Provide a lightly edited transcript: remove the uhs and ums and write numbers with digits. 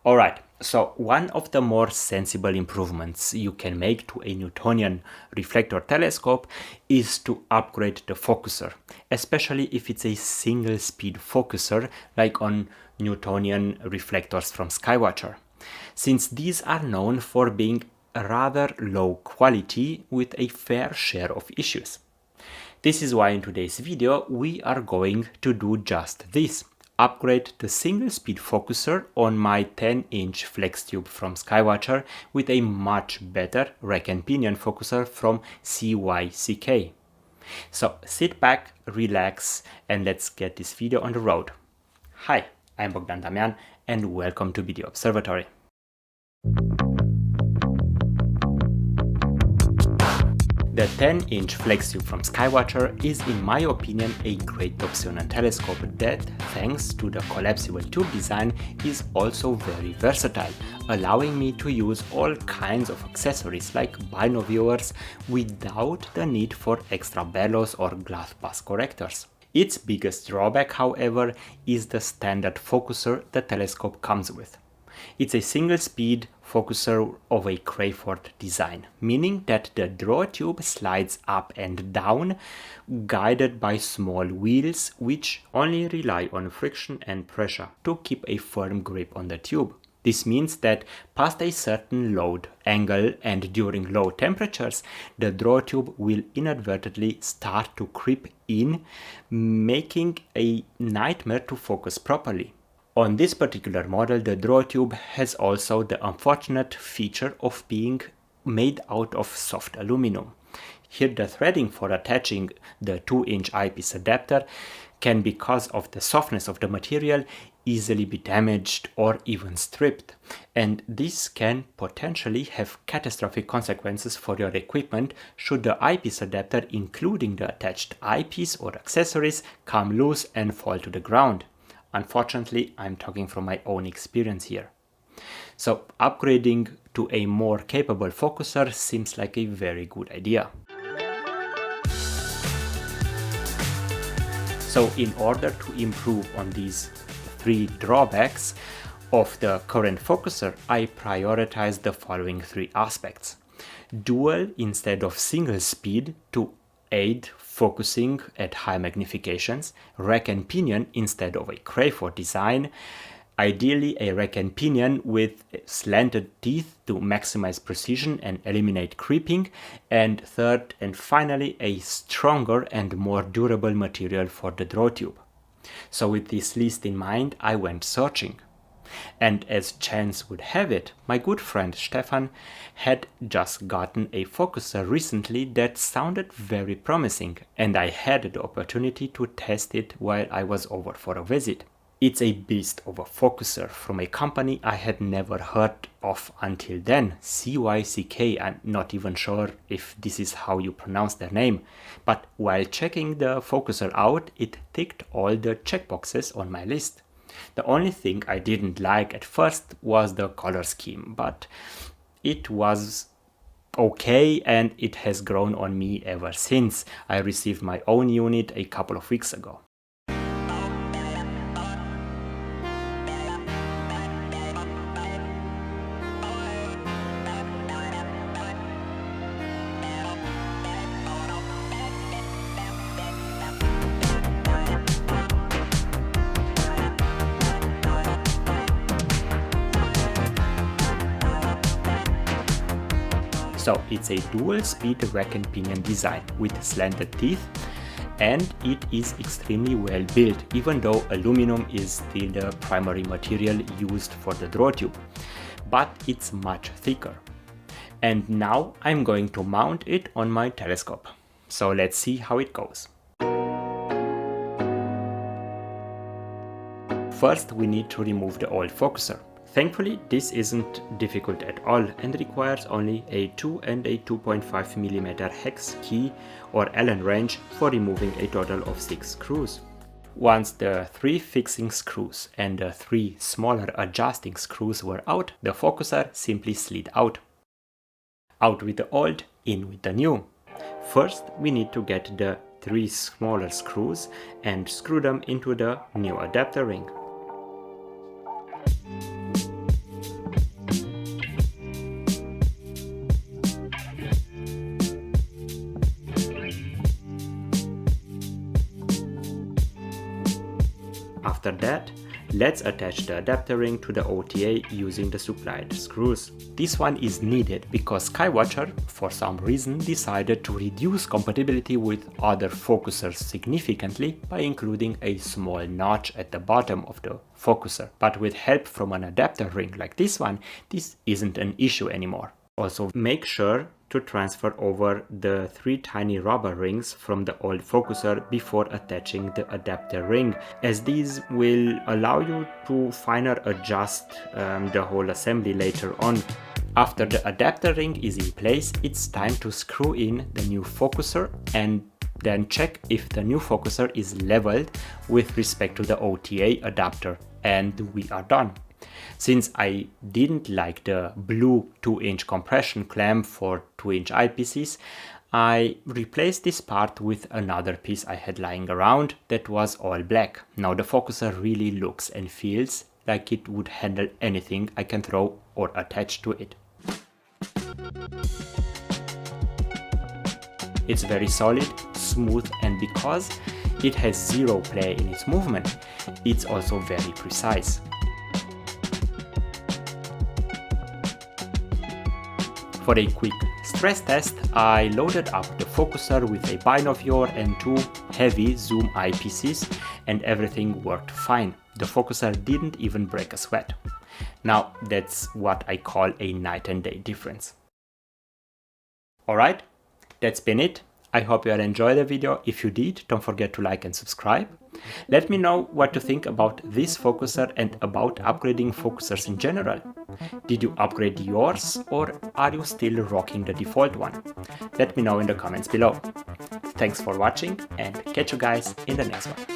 Alright, so one of the more sensible improvements you can make to a Newtonian reflector telescope is to upgrade the focuser, especially if it's a single speed focuser like on Newtonian reflectors from Skywatcher, since these are known for being rather low quality with a fair share of issues. This is why in today's video we are going to do just this. Upgrade the single speed focuser on my 10-inch Flextube from Skywatcher with a much better rack and pinion focuser from CYCK. So sit back, relax, and let's get this video on the road. Hi, I'm Bogdan Damian and welcome to Video Observatory. The 10-inch Flextube from Skywatcher is, in my opinion, a great option on telescope that, thanks to the collapsible tube design, is also very versatile, allowing me to use all kinds of accessories like binoviewers without the need for extra bellows or glass pass correctors. Its biggest drawback, however, is the standard focuser the telescope comes with. It's a single-speed focuser of a Crayford design, meaning that the draw tube slides up and down, guided by small wheels which only rely on friction and pressure to keep a firm grip on the tube. This means that past a certain load angle and during low temperatures, the draw tube will inadvertently start to creep in, making a nightmare to focus properly. On this particular model, the draw tube has also the unfortunate feature of being made out of soft aluminum. Here the threading for attaching the 2-inch eyepiece adapter can, because of the softness of the material, easily be damaged or even stripped, and this can potentially have catastrophic consequences for your equipment should the eyepiece adapter, including the attached eyepiece or accessories, come loose and fall to the ground. Unfortunately, I'm talking from my own experience here. So upgrading to a more capable focuser seems like a very good idea. So in order to improve on these 3 drawbacks of the current focuser, I prioritize the following 3 aspects. Dual instead of single speed to aid focusing at high magnifications, rack and pinion instead of a Crayford design, ideally a rack and pinion with slanted teeth to maximize precision and eliminate creeping, and third and finally a stronger and more durable material for the draw tube. So with this list in mind, I went searching. And as chance would have it, my good friend Stefan had just gotten a focuser recently that sounded very promising, and I had the opportunity to test it while I was over for a visit. It's a beast of a focuser from a company I had never heard of until then, CYCK. I'm not even sure if this is how you pronounce their name, but while checking the focuser out, it ticked all the checkboxes on my list. The only thing I didn't like at first was the color scheme, but it was okay and it has grown on me ever since. I received my own unit a couple of weeks ago. So it's a dual speed rack and pinion design with slanted teeth, and it is extremely well built, even though aluminum is still the primary material used for the draw tube, but it's much thicker. And now I'm going to mount it on my telescope. So let's see how it goes. First, we need to remove the old focuser. Thankfully, this isn't difficult at all and requires only a 2 and a 2.5 mm hex key or Allen wrench for removing a total of 6 screws. Once the 3 fixing screws and the 3 smaller adjusting screws were out, the focuser simply slid out. Out with the old, in with the new. First, we need to get the 3 smaller screws and screw them into the new adapter ring. After that, let's attach the adapter ring to the OTA using the supplied screws. This one is needed because Skywatcher, for some reason, decided to reduce compatibility with other focusers significantly by including a small notch at the bottom of the focuser. But with help from an adapter ring like this one, this isn't an issue anymore. Also, make sure to transfer over the 3 tiny rubber rings from the old focuser before attaching the adapter ring, as these will allow you to finer adjust the whole assembly later on. After the adapter ring is in place, it's time to screw in the new focuser and then check if the new focuser is leveled with respect to the OTA adapter, and we are done. Since I didn't like the blue 2-inch compression clamp for 2-inch eyepieces, I replaced this part with another piece I had lying around that was all black. Now the focuser really looks and feels like it would handle anything I can throw or attach to it. It's very solid, smooth, and because it has zero play in its movement, it's also very precise. For a quick stress test, I loaded up the focuser with a binocular and 2 heavy zoom eyepieces, and everything worked fine. The focuser didn't even break a sweat. Now that's what I call a night and day difference. Alright, that's been it. I hope you all enjoyed the video. If you did, don't forget to like and subscribe. Let me know what you think about this focuser and about upgrading focusers in general. Did you upgrade yours, or are you still rocking the default one? Let me know in the comments below. Thanks for watching, and catch you guys in the next one.